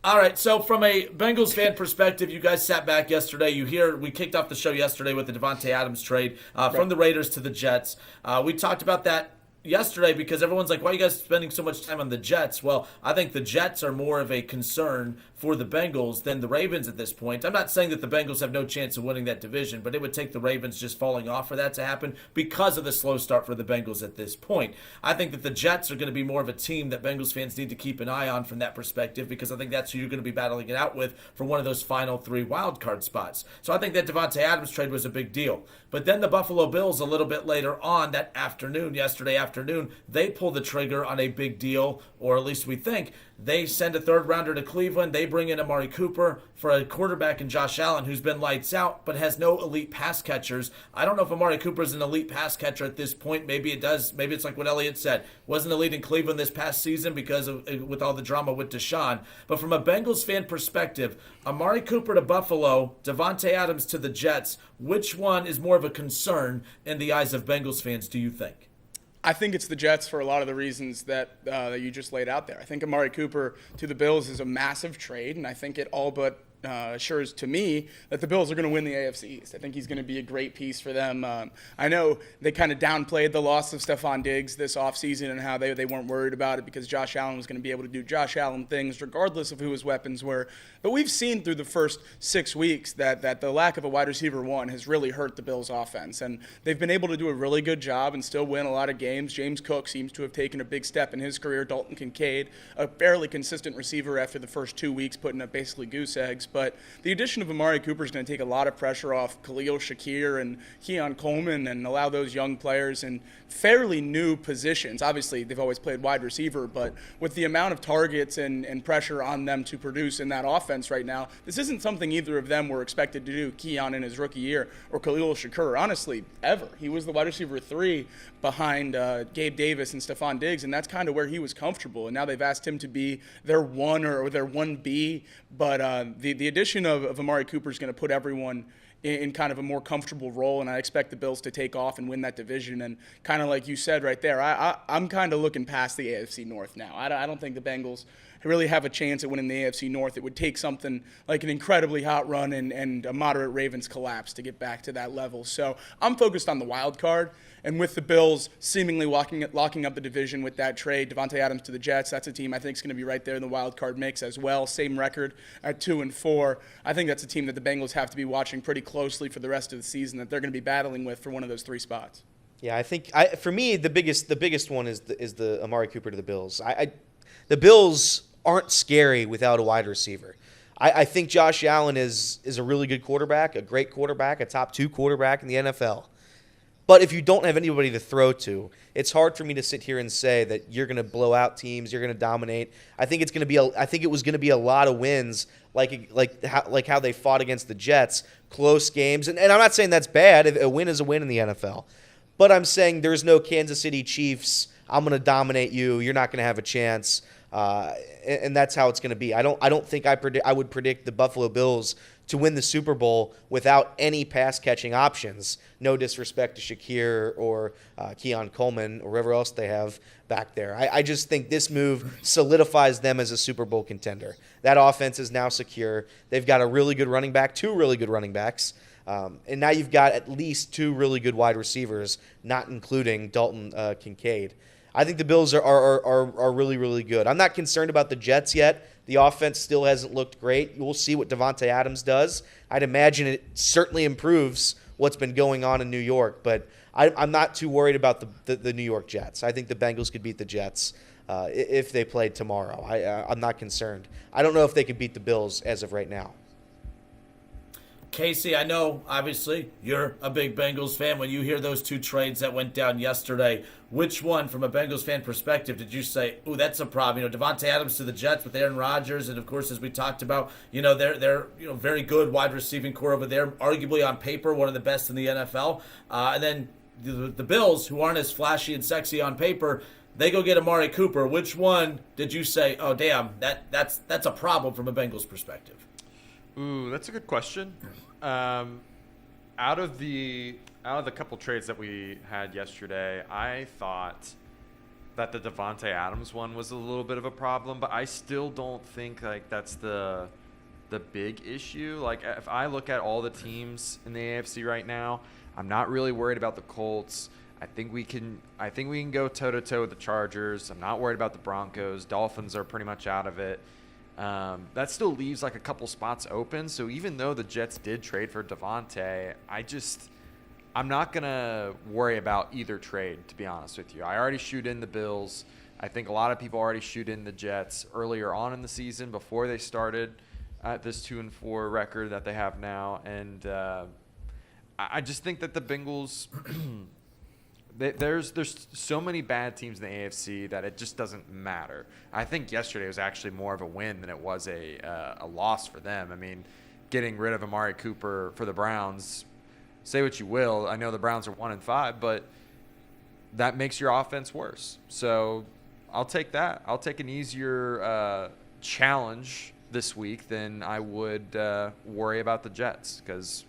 All right, so from a Bengals fan perspective, you guys sat back yesterday. We kicked off the show yesterday with the Devontae Adams trade from Right. the Raiders to the Jets. We talked about that yesterday because everyone's like, why are you guys spending so much time on the Jets? Well, I think the Jets are more of a concern for the Bengals than the Ravens at this point. I'm not saying that the Bengals have no chance of winning that division, but it would take the Ravens just falling off for that to happen because of the slow start for the Bengals at this point. I think that the Jets are going to be more of a team that Bengals fans need to keep an eye on from that perspective because I think that's who you're going to be battling it out with for one of those final three wild card spots. So I think that Devontae Adams trade was a big deal. But then the Buffalo Bills a little bit later on that afternoon, yesterday afternoon, they pull the trigger on a big deal, or at least we think. They send a third rounder to Cleveland. They bring in Amari Cooper for a quarterback in Josh Allen who's been lights out but has no elite pass catchers. I don't know if Amari Cooper is an elite pass catcher at this point. Maybe it does. Maybe it's like what Elliott said. Wasn't elite in Cleveland this past season because of with all the drama with Deshaun. But from a Bengals fan perspective, Amari Cooper to Buffalo, Devontae Adams to the Jets, which one is more of a concern in the eyes of Bengals fans, do you think? I think it's the Jets for a lot of the reasons that you just laid out there. I think Amari Cooper to the Bills is a massive trade, and I think it all but assures to me that the Bills are going to win the AFC East. I think he's going to be a great piece for them. I know they kind of downplayed the loss of Stephon Diggs this offseason and how they weren't worried about it because Josh Allen was going to be able to do Josh Allen things regardless of who his weapons were. But we've seen through the first 6 weeks that the lack of a wide receiver one has really hurt the Bills' offense. And they've been able to do a really good job and still win a lot of games. James Cook seems to have taken a big step in his career. Dalton Kincaid, a fairly consistent receiver after the first 2 weeks, putting up basically goose eggs. But the addition of Amari Cooper is going to take a lot of pressure off Khalil Shakir and Keon Coleman and allow those young players in fairly new positions. Obviously, they've always played wide receiver, but with the amount of targets and pressure on them to produce in that offense right now, this isn't something either of them were expected to do, Keon in his rookie year or Khalil Shakir, honestly, ever. He was the wide receiver 3 behind Gabe Davis and Stephon Diggs, and that's kind of where he was comfortable. And now they've asked him to be their 1 or their 1B, but the addition of Amari Cooper is going to put everyone in kind of a more comfortable role, and I expect the Bills to take off and win that division. And kind of like you said right there, I'm kind of looking past the AFC North now. I don't think the Bengals really have a chance at winning the AFC North. It would take something like an incredibly hot run and a moderate Ravens collapse to get back to that level. So I'm focused on the wild card. And with the Bills seemingly locking up the division with that trade, Devontae Adams to the Jets, that's a team I think is going to be right there in the wild card mix as well. Same record at 2-4. I think that's a team that the Bengals have to be watching pretty closely for the rest of the season that they're going to be battling with for one of those 3 spots. Yeah, I think for me the biggest one is the Amari Cooper to the Bills. The Bills aren't scary without a wide receiver. I think Josh Allen is a really good quarterback, a great quarterback, a top 2 quarterback in the NFL. But if you don't have anybody to throw to, it's hard for me to sit here and say that you're going to blow out teams, you're going to dominate. I think it was going to be a lot of wins, like how they fought against the Jets, close games. And I'm not saying that's bad. A win is a win in the NFL. But I'm saying there's no Kansas City Chiefs. I'm going to dominate you. You're not going to have a chance. And that's how it's going to be. I don't think I would predict the Buffalo Bills to win the Super Bowl without any pass-catching options. No disrespect to Shakir or Keon Coleman or whoever else they have back there. I just think this move solidifies them as a Super Bowl contender. That offense is now secure. They've got a really good running back, 2 really good running backs. And now you've got at least 2 really good wide receivers, not including Dalton Kincaid. I think the Bills are really, really good. I'm not concerned about the Jets yet. The offense still hasn't looked great. We'll see what Devontae Adams does. I'd imagine it certainly improves what's been going on in New York, but I'm not too worried about the New York Jets. I think the Bengals could beat the Jets if they played tomorrow. I'm not concerned. I don't know if they could beat the Bills as of right now. Casey, I know, obviously, you're a big Bengals fan. When you hear those 2 trades that went down yesterday, which one, from a Bengals fan perspective, did you say, ooh, that's a problem? Devontae Adams to the Jets with Aaron Rodgers, and, of course, as we talked about, they're very good wide receiving core over there, arguably on paper one of the best in the NFL. And then the Bills, who aren't as flashy and sexy on paper, they go get Amari Cooper. Which one did you say, oh, damn, that's a problem from a Bengals perspective? Ooh, that's a good question. Out of the couple trades that we had yesterday, I thought that the Devontae Adams one was a little bit of a problem, but I still don't think like that's the big issue. Like if I look at all the teams in the AFC right now, I'm not really worried about the Colts. I think we can go toe to toe with the Chargers. I'm not worried about the Broncos. Dolphins are pretty much out of it. That still leaves like a couple spots open. So even though the Jets did trade for Devontae, I'm not gonna worry about either trade, to be honest with you. I already shoot in the Bills. I think a lot of people already shoot in the Jets earlier on in the season before they started at this 2-4 record that they have now, and I just think that the Bengals. There's so many bad teams in the AFC that it just doesn't matter. I think yesterday was actually more of a win than it was a loss for them. I mean, getting rid of Amari Cooper for the Browns, say what you will. I know the Browns are 1-5, but that makes your offense worse. So I'll take that. I'll take an easier challenge this week than I would worry about the Jets, because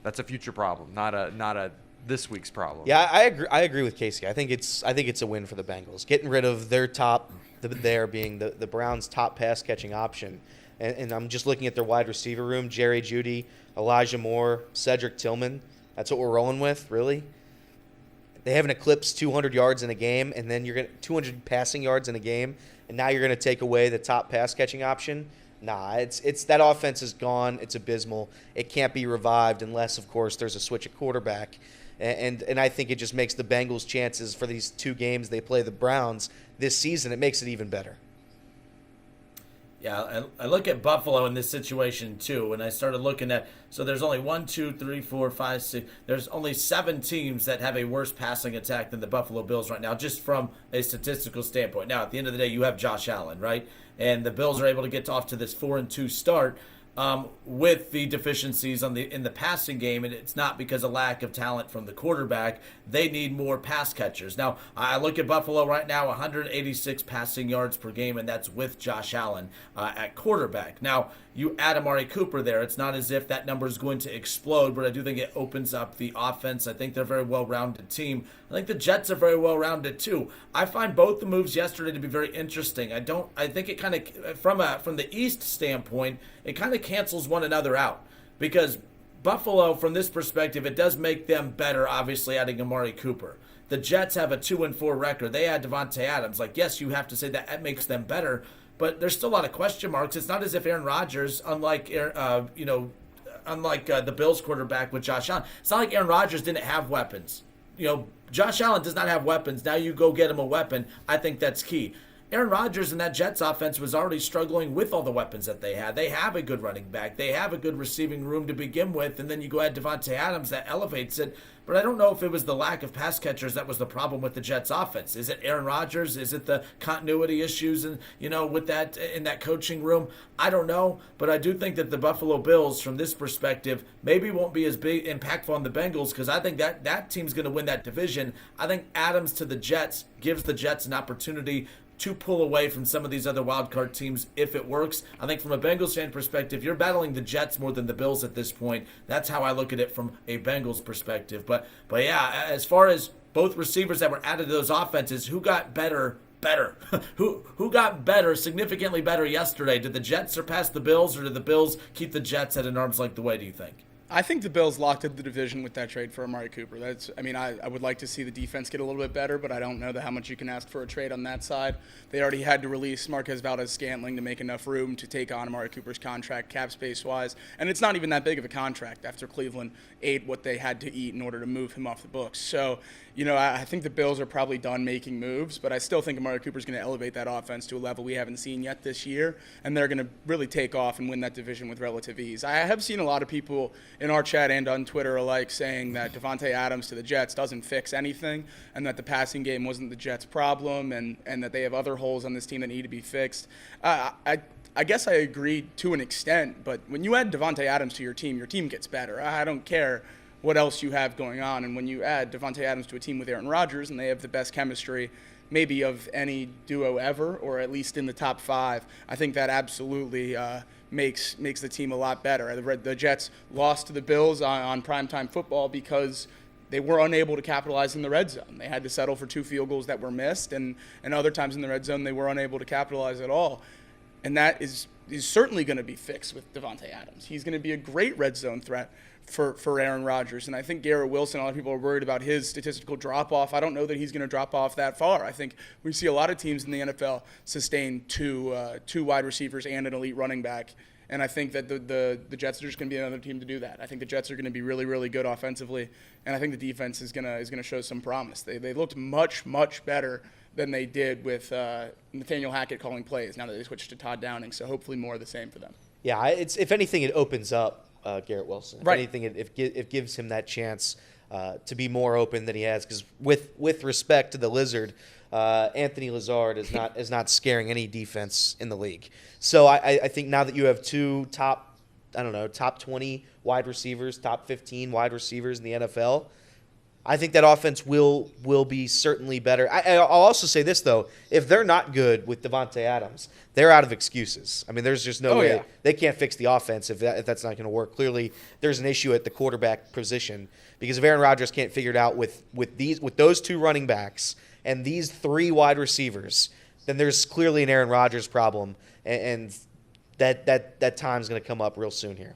that's a future problem, not a this week's problem. Yeah, I agree with Casey. I think it's a win for the Bengals. Getting rid of their top, there being the Browns' top pass catching option, and I'm just looking at their wide receiver room: Jerry Jeudy, Elijah Moore, Cedric Tillman. That's what we're rolling with, really. They haven't eclipsed 200 yards in a game, and then you're going 200 passing yards in a game, and now you're going to take away the top pass catching option. Nah, it's that offense is gone. It's abysmal. It can't be revived unless, of course, there's a switch at quarterback. And I think it just makes the Bengals' chances for these two games they play the Browns this season, it makes it even better. Yeah, I look at Buffalo in this situation too, and I started looking at, so there's only 1, 2, 3, 4, 5, 6. There's only 7 teams that have a worse passing attack than the Buffalo Bills right now, just from a statistical standpoint. Now, at the end of the day, you have Josh Allen, right? And the Bills are able to get off to this 4-2 start. With the deficiencies in the passing game, and it's not because of lack of talent from the quarterback. They need more pass catchers. Now, I look at Buffalo right now, 186 passing yards per game, and that's with Josh Allen at quarterback. Now, you add Amari Cooper there. It's not as if that number is going to explode, but I do think it opens up the offense. I think they're a very well-rounded team. I think the Jets are very well-rounded too. I find both the moves yesterday to be very interesting. I think it kind of, from the East standpoint, it kind of cancels one another out, because Buffalo, from this perspective, it does make them better, obviously, adding Amari Cooper. The Jets have a 2-4 record. They add Devontae Adams. Like, yes, you have to say that makes them better, but there's still a lot of question marks. It's not as if Aaron Rodgers, unlike the Bills quarterback with Josh Allen, it's not like Aaron Rodgers didn't have weapons. Josh Allen does not have weapons. Now you go get him a weapon. I think that's key. Aaron Rodgers and that Jets offense was already struggling with all the weapons that they had. They have a good running back. They have a good receiving room to begin with, and then you go add Devontae Adams, that elevates it. But I don't know if it was the lack of pass catchers that was the problem with the Jets offense. Is it Aaron Rodgers? Is it the continuity issues and with that in that coaching room? I don't know, but I do think that the Buffalo Bills, from this perspective, maybe won't be as big impactful on the Bengals, because I think that team's going to win that division. I think Adams to the Jets gives the Jets an opportunity to pull away from some of these other wildcard teams if it works. I think from a Bengals fan perspective, you're battling the Jets more than the Bills at this point. That's how I look at it from a Bengals perspective. But yeah, as far as both receivers that were added to those offenses, who got better? who got better, significantly better yesterday? Did the Jets surpass the Bills, or did the Bills keep the Jets at an arm's length away, do you think? I think the Bills locked up the division with that trade for Amari Cooper. I would like to see the defense get a little bit better, but I don't know how much you can ask for a trade on that side. They already had to release Marquez Valdez-Scantling to make enough room to take on Amari Cooper's contract, cap space-wise. And it's not even that big of a contract after Cleveland ate what they had to eat in order to move him off the books. So, I think the Bills are probably done making moves, but I still think Amari Cooper's going to elevate that offense to a level we haven't seen yet this year, and they're going to really take off and win that division with relative ease. I have seen a lot of people in our chat and on Twitter alike saying that Devontae Adams to the Jets doesn't fix anything, and that the passing game wasn't the Jets' problem, and that they have other holes on this team that need to be fixed. I guess I agree to an extent, but when you add Devontae Adams to your team gets better. I don't care what else you have going on, and when you add Devontae Adams to a team with Aaron Rodgers, and they have the best chemistry maybe of any duo ever, or at least in the top 5, I think that absolutely makes the team a lot better. The Jets lost to the Bills on primetime football because they were unable to capitalize in the red zone. They had to settle for 2 field goals that were missed, and other times in the red zone they were unable to capitalize at all. And that is certainly going to be fixed with Davante Adams. He's going to be a great red zone threat for Aaron Rodgers. And I think Garrett Wilson, a lot of people are worried about his statistical drop-off. I don't know that he's going to drop off that far. I think we see a lot of teams in the NFL sustain two wide receivers and an elite running back. And I think that the Jets are just going to be another team to do that. I think the Jets are going to be really, really good offensively, and I think the defense is going to show some promise. They looked much, much better than they did with Nathaniel Hackett calling plays now that they switched to Todd Downing. So hopefully more of the same for them. Yeah, if anything, it opens up Garrett Wilson. If right. anything, it gives him that chance to be more open than he has. Because with respect to the Lizard, Anthony Lazard is not scaring any defense in the league. So I think now that you have 2 top 20 wide receivers, top 15 wide receivers in the NFL, I think that offense will be certainly better. I'll also say this, though. If they're not good with Davante Adams, they're out of excuses. I mean, there's just no way. Yeah. They can't fix the offense if that's not going to work. Clearly, there's an issue at the quarterback position because if Aaron Rodgers can't figure it out with those 2 running backs and these 3 wide receivers, then there's clearly an Aaron Rodgers problem, and that time's going to come up real soon here.